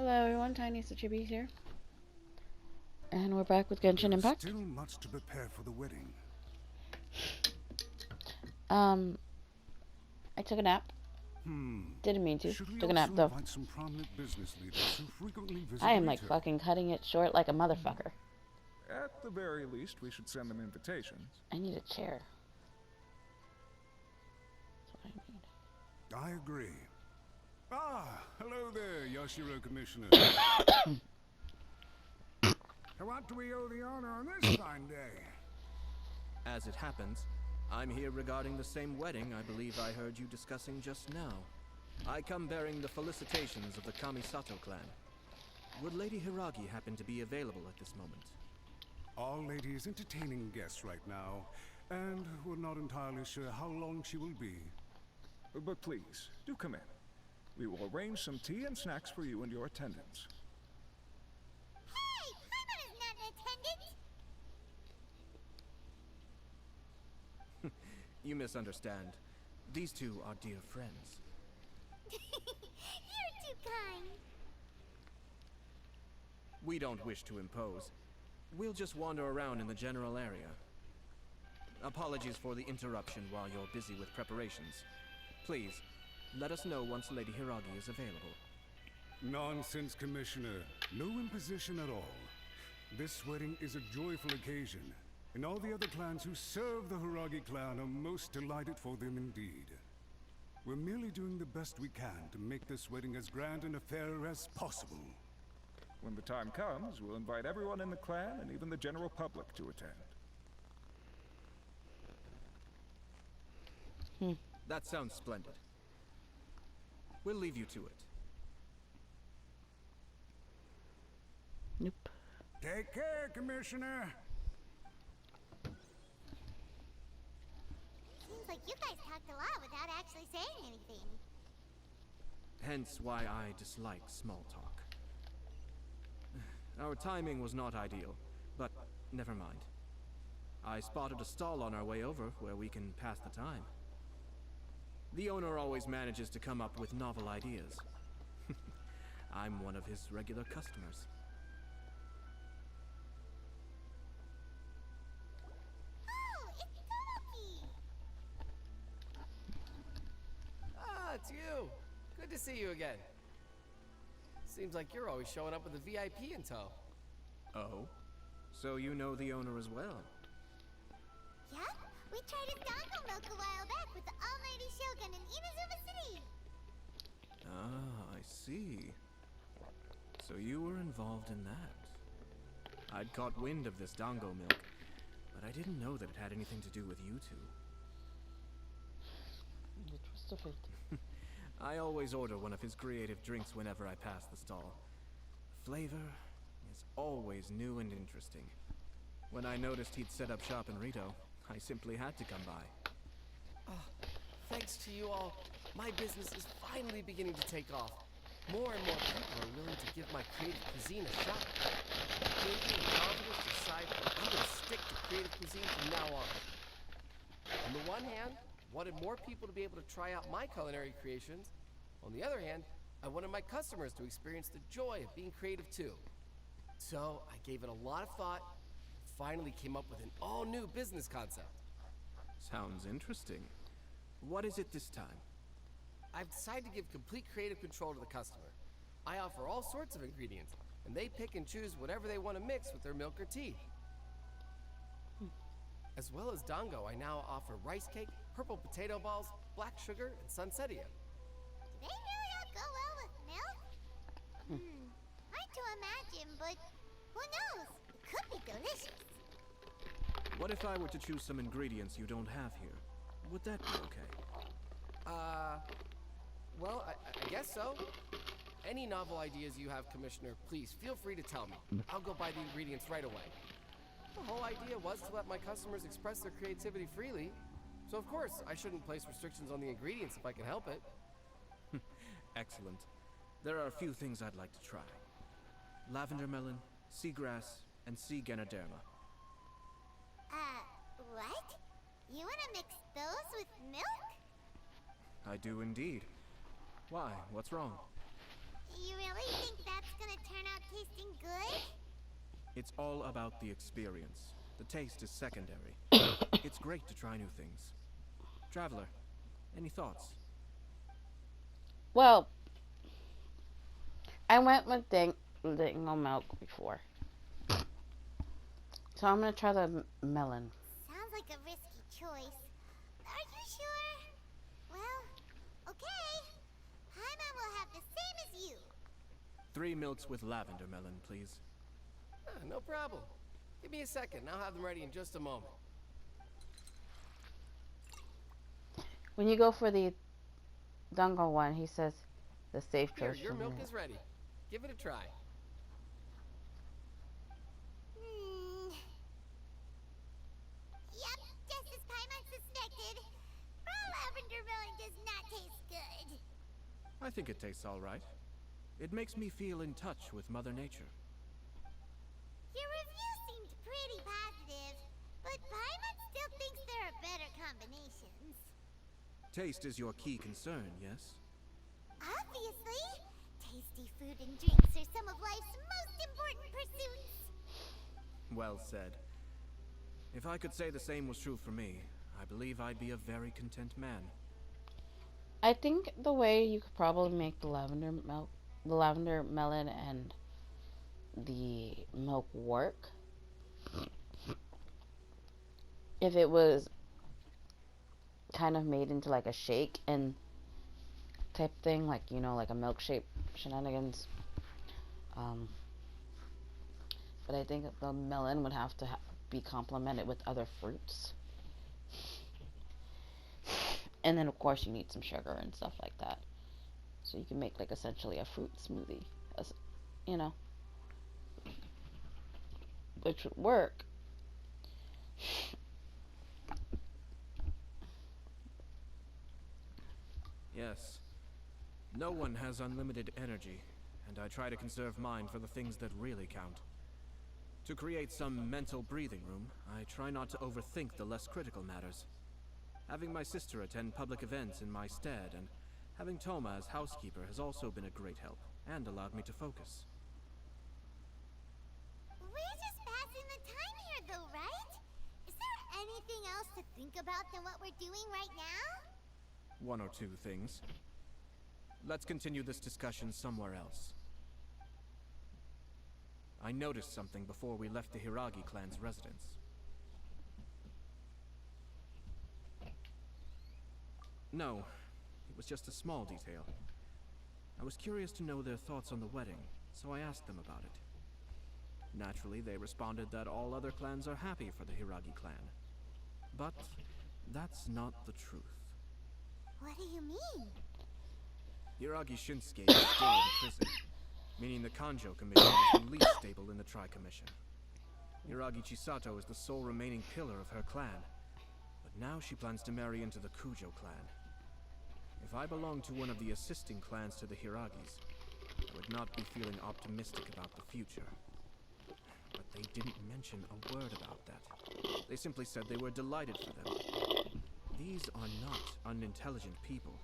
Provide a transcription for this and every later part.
Hello everyone, Tiniestofchibis here. And we're back with Genshin Impact. Still much to prepare for the wedding. I took a nap. Didn't mean to. Took a nap though. Some prominent business leaders who frequently visit I am like fucking cutting it short like a motherfucker. At the very least, we should send them invitations. I need a chair. That's what I need. I agree. Ah, hello there, Yashiro Commissioner. To what do we owe the honor on this fine day? As it happens, I'm here regarding the same wedding I believe I heard you discussing just now. I come bearing the felicitations of the Kamisato clan. Would Lady Hiragi happen to be available at this moment? Our lady is entertaining guests right now, and we're not entirely sure how long she will be. But please, do come in. We will arrange some tea and snacks for you and your attendants. Hey, Paimon is not in attendance! You misunderstand. These two are dear friends. You're too kind. We don't wish to impose. We'll just wander around in the general area. Apologies for the interruption while you're busy with preparations. Please, let us know once Lady Hiragi is available. Nonsense, Commissioner. No imposition at all. This wedding is a joyful occasion, and all the other clans who serve the Hiragi clan are most delighted for them indeed. We're merely doing the best we can to make this wedding as grand an affair as possible. When the time comes, we'll invite everyone in the clan and even the general public to attend. That sounds splendid. We'll leave you to it. Nope. Take care, Commissioner. Seems like you guys talked a lot without actually saying anything. Hence why I dislike small talk. Our timing was not ideal, but never mind. I spotted a stall on our way over where we can pass the time. The owner always manages to come up with novel ideas. I'm one of his regular customers. Oh, it's Tomoki! Ah, it's you. Good to see you again. Seems like you're always showing up with a VIP in tow. Oh? So you know the owner as well? Yep, we tried his dango milk a while back with the almighty Shogun in Inazuma City. Ah, I see. So you were involved in that. I'd caught wind of this dango milk, but I didn't know that it had anything to do with you two. The twist of fate. I always order one of his creative drinks whenever I pass the stall. The flavor is always new and interesting. When I noticed he'd set up shop in Rito, I simply had to come by. Oh, thanks to you all, my business is finally beginning to take off. More and more people are willing to give my creative cuisine a shot. It gave me the confidence to decide I'm going to stick to creative cuisine from now on. On the one hand, I wanted more people to be able to try out my culinary creations. On the other hand, I wanted my customers to experience the joy of being creative too. So I gave it a lot of thought, and finally came up with an all-new business concept. Sounds interesting. What is it this time? I've decided to give complete creative control to the customer. I offer all sorts of ingredients, and they pick and choose whatever they want to mix with their milk or tea. As well as dango, I now offer rice cake, purple potato balls, black sugar, and sunsettia. Do they really all go well with milk? Hard to imagine, but who knows? It could be delicious. What if I were to choose some ingredients you don't have here? Would that be okay? Well, I guess so. Any novel ideas you have, Commissioner, please feel free to tell me. I'll go buy the ingredients right away. The whole idea was to let my customers express their creativity freely. So of course, I shouldn't place restrictions on the ingredients if I can help it. Excellent. There are a few things I'd like to try. Lavender melon, seagrass, and sea ganoderma. What? You wanna mix those with milk? I do indeed. Why? What's wrong? You really think that's It's all about the experience. The taste is secondary. It's great to try new things. Traveler, any thoughts? Well, I went with dingo milk before. So I'm gonna try the melon. Sounds like a risky choice. Are you sure? Well, okay. Paimon will have the same as you. 3 milks with lavender melon, please. No problem. Give me a second. I'll have them ready in just a moment. When you go for the dingo one, he says the safe Here, choice. your milk is ready. Give it a try. Yep, just as Paimon suspected. Raw lavender melon does not taste good. I think it tastes all right. It makes me feel in touch with Mother Nature. Your review seemed pretty positive, but Paimon still thinks there are better combinations. Taste is your key concern, yes? Obviously, tasty food and drinks are some of life's most important pursuits. Well said. If I could say the same was true for me, I believe I'd be a very content man. I think the way you could probably make the lavender melon and the milk work, if it was kind of made into like a shake and type thing, like, you know, like a milkshake shenanigans. But I think the melon would have to be complemented with other fruits. And then, of course, you need some sugar and stuff like that. So you can make, like, essentially a fruit smoothie, you know, which would work. Yes. No one has unlimited energy, and I try to conserve mine for the things that really count. To create some mental breathing room, I try not to overthink the less critical matters. Having my sister attend public events in my stead and having Toma as housekeeper has also been a great help and allowed me to focus. We're just passing the time here, though, right? Is there anything else to think about than what we're doing right now? 1 or 2 things. Let's continue this discussion somewhere else. I noticed something before we left the Hiragi clan's residence. No, it was just a small detail. I was curious to know their thoughts on the wedding, so I asked them about it. Naturally, they responded that all other clans are happy for the Hiragi clan. But that's not the truth. What do you mean? Hiragi Shinsuke is still in prison, meaning the Kanjo Commission is the least stable in the Tri-Commission. Hiragi Chisato is the sole remaining pillar of her clan, but now she plans to marry into the Kujo clan. If I belonged to one of the assisting clans to the Hiragis, I would not be feeling optimistic about the future. But they didn't mention a word about that. They simply said they were delighted for them. These are not unintelligent people.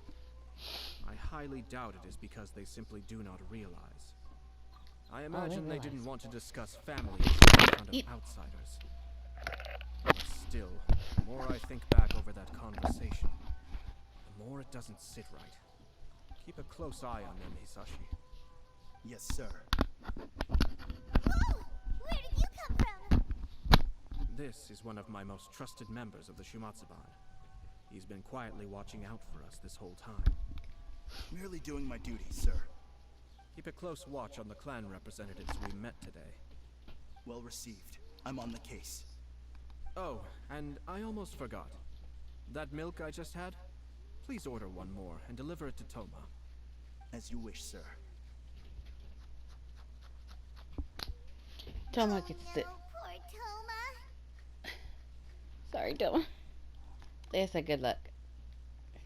I highly doubt it is because they simply do not realize. I imagine they didn't want to discuss family issues in front of outsiders. But still, the more I think back over that conversation, the more it doesn't sit right. Keep a close eye on them, Hisashi. Yes, sir. Whoa! Where did you come from? This is one of my most trusted members of the Shumatsuban. He's been quietly watching out for us this whole time. Merely doing my duty, sir. Keep a close watch on the clan representatives we met today. Well received. I'm on the case. Oh, and I almost forgot. That milk I just had? Please order one more and deliver it to Toma. As you wish, sir. Toma gets no, it. poor Toma. Sorry, Toma. They said good luck.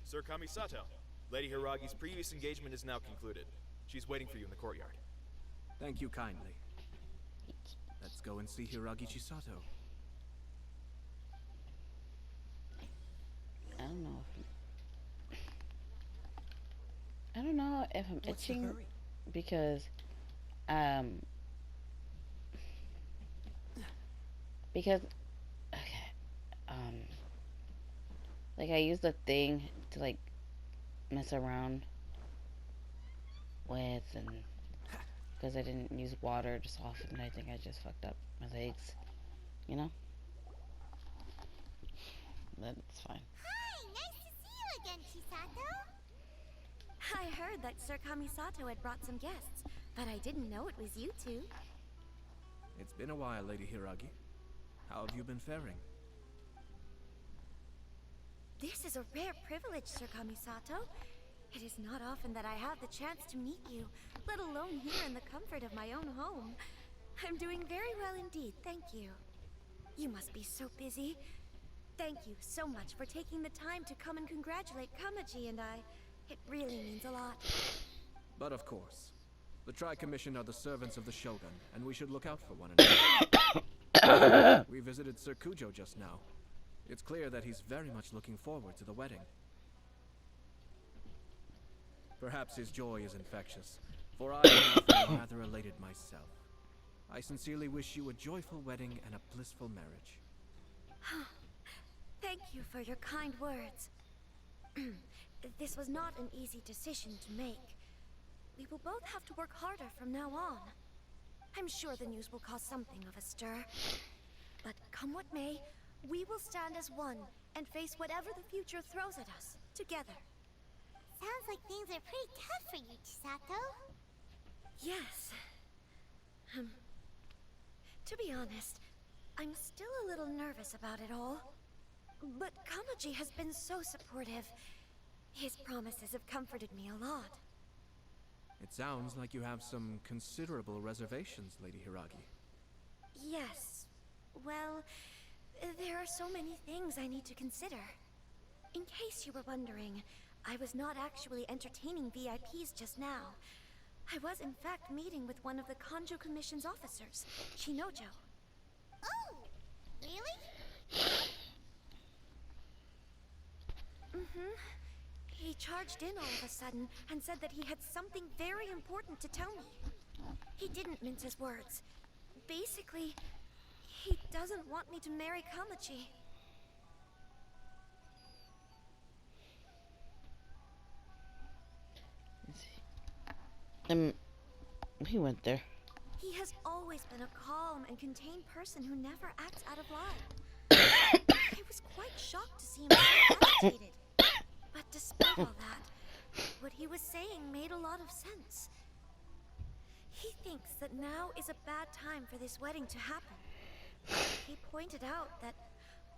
Sir Kamisato, Lady Hiragi's previous engagement is now concluded. She's waiting for you in the courtyard. Thank you kindly. Let's go and see Hiragi Chisato. I don't know if I'm itching because Because, okay, um, like I used the thing to like mess around with, and because I didn't use water to soften, I think I just fucked up my legs. You know, that's fine. Hi, nice to see you again, Chisato. I heard that Sir Kamisato had brought some guests, but I didn't know it was you two. It's been a while, Lady Hiragi. How have you been faring? This is a rare privilege, Sir Kamisato. It is not often that I have the chance to meet you, let alone here in the comfort of my own home. I'm doing very well indeed, thank you. You must be so busy. Thank you so much for taking the time to come and congratulate Kamaji and I. It really means a lot. But of course, the Tri-Commission are the servants of the Shogun, and we should look out for one another. We visited Sir Kujo just now. It's clear that he's very much looking forward to the wedding. Perhaps his joy is infectious, for I am feeling rather elated myself. I sincerely wish you a joyful wedding and a blissful marriage. Thank you for your kind words. This was not an easy decision to make. We will both have to work harder from now on. I'm sure the news will cause something of a stir. But come what may, we will stand as one and face whatever the future throws at us, together. Sounds like things are pretty tough for you, Chisato. Yes. To be honest, I'm still a little nervous about it all. But Kamaji has been so supportive. His promises have comforted me a lot. It sounds like you have some considerable reservations, Lady Hiragi. Yes. Well, there are so many things I need to consider. In case you were wondering, I was not actually entertaining VIPs just now. I was in fact meeting with one of the Kanjo Commission's officers, Shinojo. Oh, really? Mm-hmm. He charged in all of a sudden and said that he had something very important to tell me. He didn't mince his words. Basically, he doesn't want me to marry Kamachi. He went there. He has always been a calm and contained person who never acts out of line. I was quite shocked to see him so agitated. But despite all that, what he was saying made a lot of sense. He thinks that now is a bad time for this wedding to happen. He pointed out that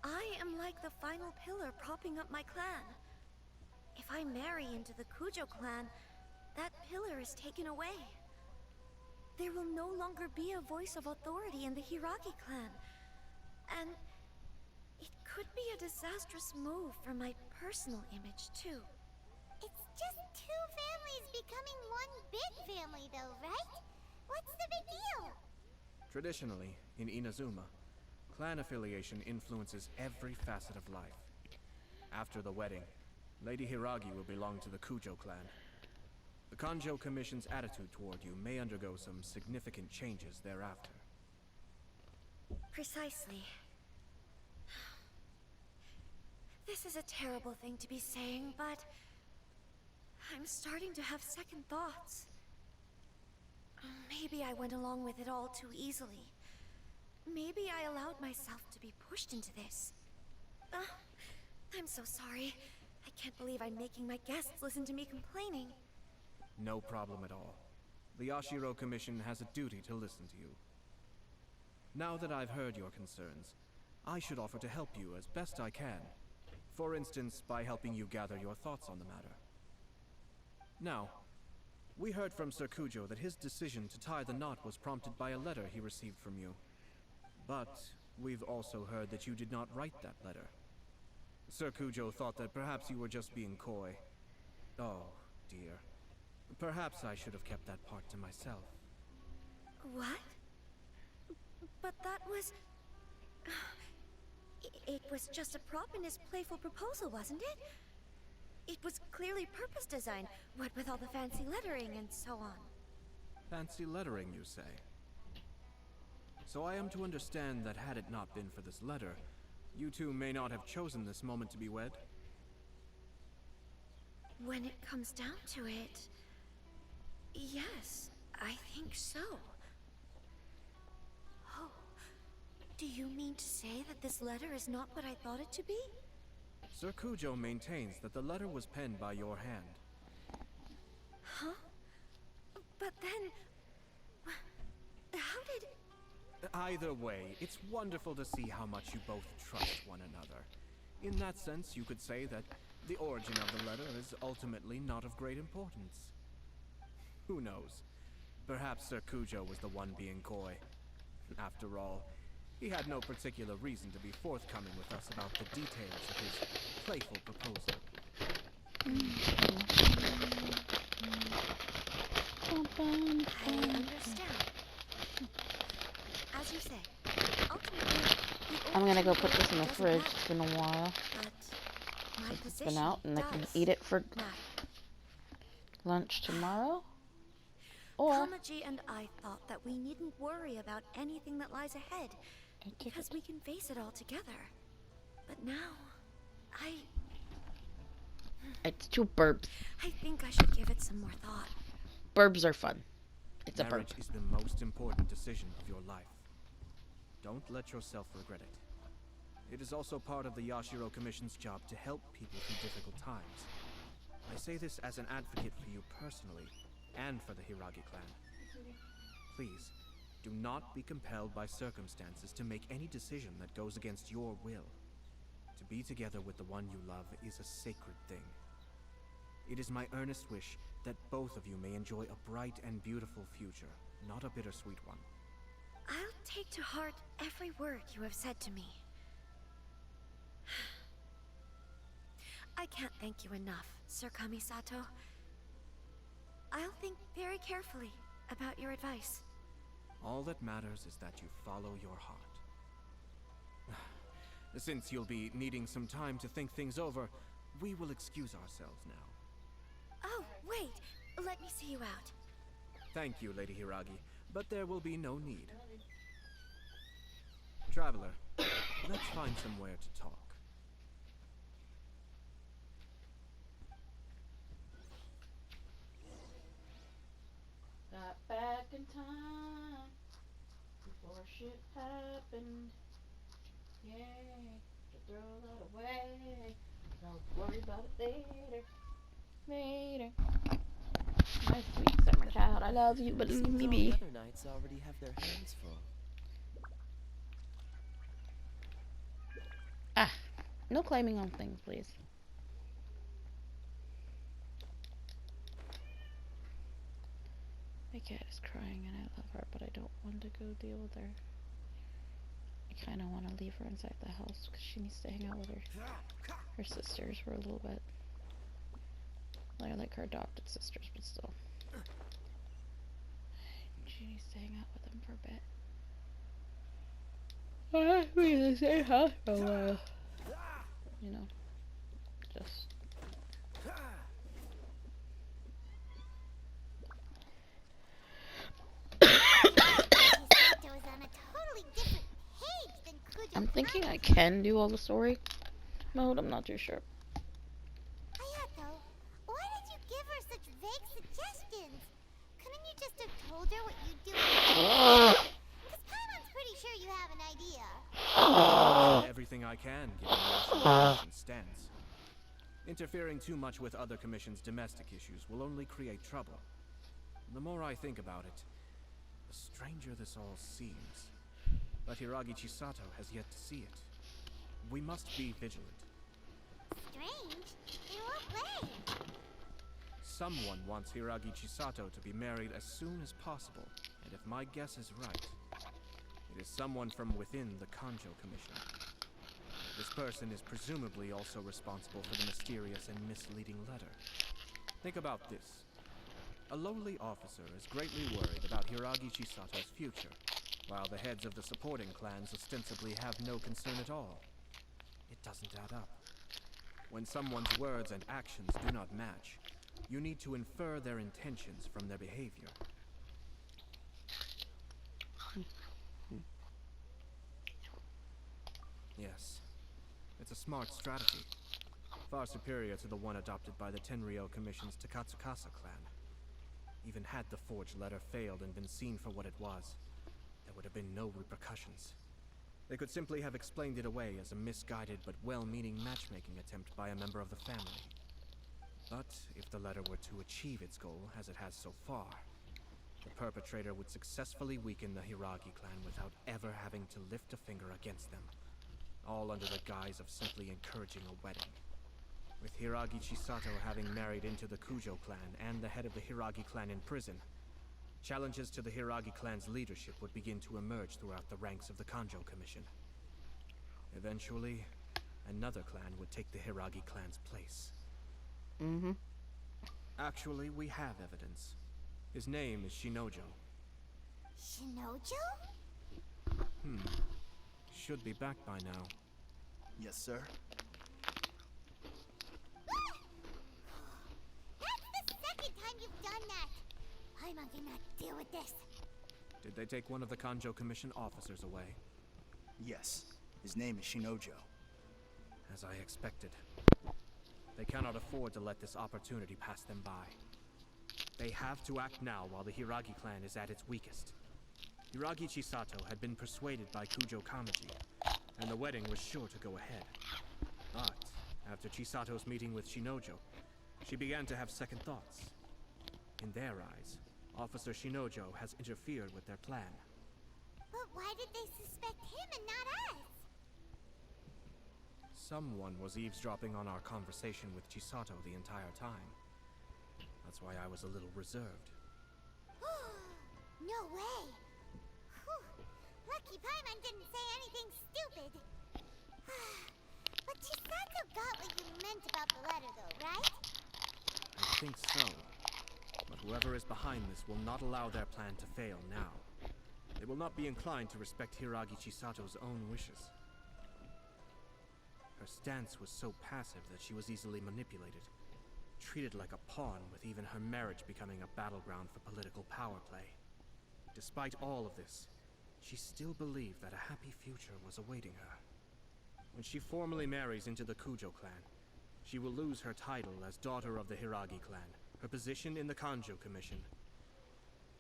I am like the final pillar propping up my clan. If I marry into the Kujo clan, that pillar is taken away. There will no longer be a voice of authority in the Hiragi clan. And it could be a disastrous move for my personal image, too. It's just two families becoming one big family, though, right? What's the big deal? Traditionally, in Inazuma, clan affiliation influences every facet of life. After the wedding, Lady Hiragi will belong to the Kujo clan. The Kanjo Commission's attitude toward you may undergo some significant changes thereafter. Precisely. This is a terrible thing to be saying, but I'm starting to have second thoughts. Maybe I went along with it all too easily. Maybe I allowed myself to be pushed into this. I'm so sorry. I can't believe I'm making my guests listen to me complaining. No problem at all. The Ashiro Commission has a duty to listen to you. Now that I've heard your concerns, I should offer to help you as best I can. For instance, by helping you gather your thoughts on the matter. Now, we heard from Sir Kujo that his decision to tie the knot was prompted by a letter he received from you. But we've also heard that you did not write that letter. Sir Kujo thought that perhaps you were just being coy. Oh, dear. Perhaps I should have kept that part to myself. What? But that was... It was just a prop in his playful proposal, wasn't it? It was clearly purpose designed, what with all the fancy lettering and so on. Fancy lettering, you say? So I am to understand that had it not been for this letter, you two may not have chosen this moment to be wed? When it comes down to it, yes, I think so. Oh, do you mean to say that this letter is not what I thought it to be? Sir Kujo maintains that the letter was penned by your hand. Huh? But then... how did... Either way, it's wonderful to see how much you both trust one another. In that sense, you could say that the origin of the letter is ultimately not of great importance. Who knows? Perhaps Sir Kujo was the one being coy. After all, he had no particular reason to be forthcoming with us about the details of his playful proposal. I understand. As you say, ultimately, I'm gonna go put the this in the doesn't fridge. matter, It's been a while. but my It's been out, and I can eat it for lunch tomorrow. Or Kamaji and I thought that we needn't worry about anything that lies ahead, because we can face it all together. But now, it's two burbs. I think I should give it some more thought. Burbs are fun. It's a burp. Marriage is the most important decision of your life. Don't let yourself regret it. It is also part of the Yashiro Commission's job to help people through difficult times. I say this as an advocate for you personally, and for the Hiragi clan. Please, do not be compelled by circumstances to make any decision that goes against your will. To be together with the one you love is a sacred thing. It is my earnest wish that both of you may enjoy a bright and beautiful future, not a bittersweet one. I'll take to heart every word you have said to me. I can't thank you enough, Sir Kamisato. I'll think very carefully about your advice. All that matters is that you follow your heart. Since you'll be needing some time to think things over, we will excuse ourselves now. Oh, wait! Let me see you out. Thank you, Lady Hiragi, but there will be no need. Traveler, let's find somewhere to talk. Got back in time before shit happened. Yay, to throw that away. Don't worry about it later. Later. My sweet summer child, I love you, but leave me All be. the other knights already have their hands full. Ah, no claiming on things, please. My cat is crying and I love her, but I don't want to go deal with her. I kind of want to leave her inside the house because she needs to hang out with her sisters for a little bit. They're like her adopted sisters, but still. She needs to hang out with them for a bit. I have to be in the same house for a while. You know, just. I'm thinking I can do all the story mode. I'm not too sure. Ayato, why did you give her such vague suggestions? Couldn't you just have told her what you do? Because Paimon's pretty sure you have an idea. I'll do everything I can, given the Commission's stance. Interfering too much with other commissions' domestic issues will only create trouble. The more I think about it, the stranger this all seems. But Hiragi Chisato has yet to see it. We must be vigilant. Strange? In what way? Someone wants Hiragi Chisato to be married as soon as possible, and if my guess is right, it is someone from within the Kanjo Commission. This person is presumably also responsible for the mysterious and misleading letter. Think about this. A lowly officer is greatly worried about Hiragi Chisato's future, while the heads of the supporting clans ostensibly have no concern at all. It doesn't add up. When someone's words and actions do not match, you need to infer their intentions from their behavior. smart strategy, far superior to the one adopted by the Tenryou Commission's Takatsukasa clan. Even had the forged letter failed and been seen for what it was, there would have been no repercussions. They could simply have explained it away as a misguided but well-meaning matchmaking attempt by a member of the family. But if the letter were to achieve its goal, as it has so far, the perpetrator would successfully weaken the Hiragi clan without ever having to lift a finger against them, all under the guise of simply encouraging a wedding. With Hiragi Chisato having married into the Kujo clan and the head of the Hiragi clan in prison, challenges to the Hiragi clan's leadership would begin to emerge throughout the ranks of the Kanjo Commission. Eventually, another clan would take the Hiragi clan's place. Actually, we have evidence. His name is Shinojo. Shinojo? Should be back by now. Yes, sir. That's the second time you've done that! Paimon cannot deal with this. Did they take one of the Kanjo Commission officers away? Yes. His name is Shinojo. As I expected. They cannot afford to let this opportunity pass them by. They have to act now while the Hiragi clan is at its weakest. Hiragi Chisato had been persuaded by Kujo Kamaji, and the wedding was sure to go ahead. But after Chisato's meeting with Shinojo, she began to have second thoughts. In their eyes, Officer Shinojo has interfered with their plan. But why did they suspect him and not us? Someone was eavesdropping on our conversation with Chisato the entire time. That's why I was a little reserved. No way! Whew. Lucky Paimon didn't say anything stupid. But Chisato got what you meant about the letter though, right? I think so. But whoever is behind this will not allow their plan to fail now. They will not be inclined to respect Hiragi Chisato's own wishes. Her stance was so passive that she was easily manipulated, treated like a pawn, with even her marriage becoming a battleground for political power play. Despite all of this, she still believed that a happy future was awaiting her. When she formally marries into the Kujo clan, she will lose her title as daughter of the Hiragi clan, her position in the Kanjo Commission,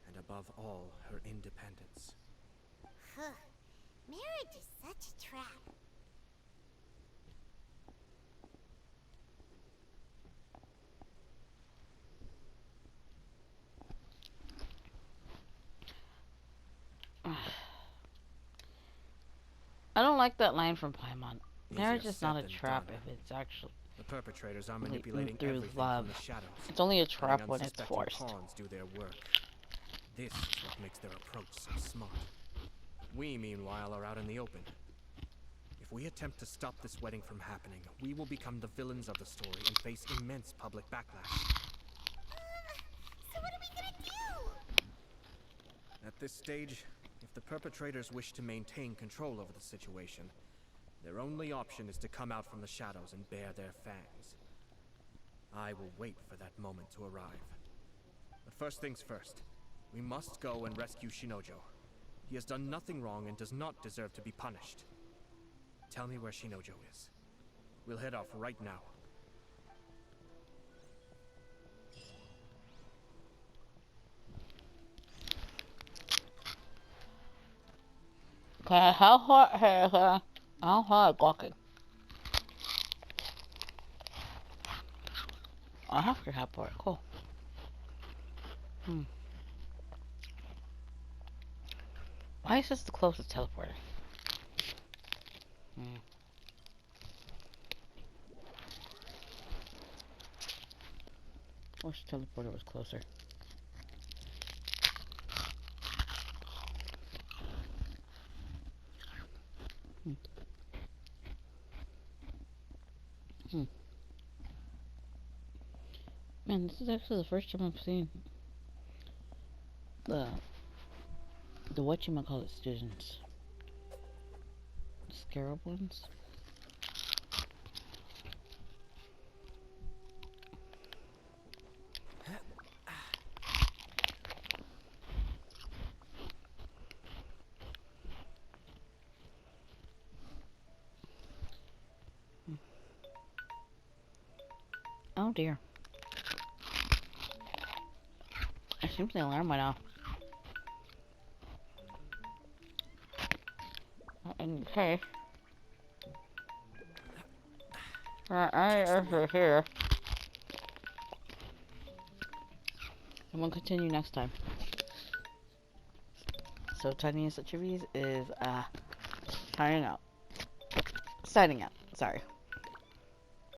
and above all, her independence. Marriage is such a trap. I don't like that line from Paimon. Easier Marriage is said not a than trap done. if it's actually The perpetrators are Leading manipulating through everything love. from the shadows. It's only a trap letting when it's unsuspecting forced. pawns do their work. This is what makes their approach so smart. We, meanwhile, are out in the open. If we attempt to stop this wedding from happening, we will become the villains of the story and face immense public backlash. So what are we gonna do? At this stage, if the perpetrators wish to maintain control over the situation, their only option is to come out from the shadows and bare their fangs. I will wait for that moment to arrive. But first things first, we must go and rescue Shinojo. He has done nothing wrong and does not deserve to be punished. Tell me where Shinojo is. We'll head off right now. Okay, how hard walking? I have to help her. Cool. Why is this the closest teleporter? Wish the teleporter was closer. Man, this is actually the first time I've seen the whatchamacallit students. The scarab ones. Oh dear. It seems the alarm went off. In case. I over here. And we'll continue next time. So Tiniestofchibis is signing out. Sorry.